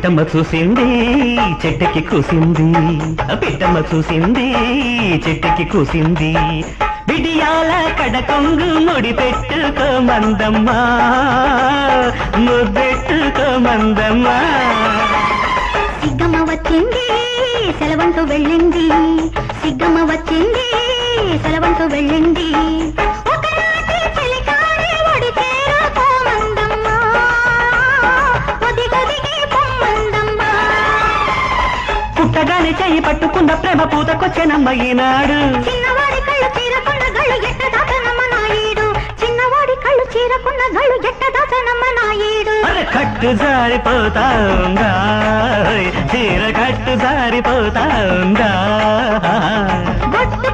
పిట్టమ్మ చూసింది చెట్టుకి కూసింది, పిట్టమ్మ చూసింది చెట్టుకి కూసింది. బిడియాల కడకొంగు ముడి పెట్టుకోమందమ్మా, ముద్దెట్టుకోమందమ్మా. సిగ్గమ్మ వచ్చింది సెలవంటూ వెళ్ళింది, సిగ్గమ్మ వచ్చింది సెలవంటూ వెళ్ళింది. ఒకనాటి చెలికాడే ఒడి చేరుకోమందమ్మా, ఒదిగొదిగి పొమ్మందమ్మా. పుట్టగానే చెయ్యి పట్టుకున్న ప్రేమ పూతకొచ్చెనమ్మ ఈనాడు. చిన్నవాడి కళ్ళు చీరకున్న గళ్ళు ఎట్ట దాచనమ్మ నాయుడు, చిన్నవాడి కళ్ళు చీరకున్న గళ్ళు ఎట్ట దాచనమ్మ నాయుడు. కట్టు జారిపోతా ఉందా, చీర కట్టు జారిపోతా ఉందా.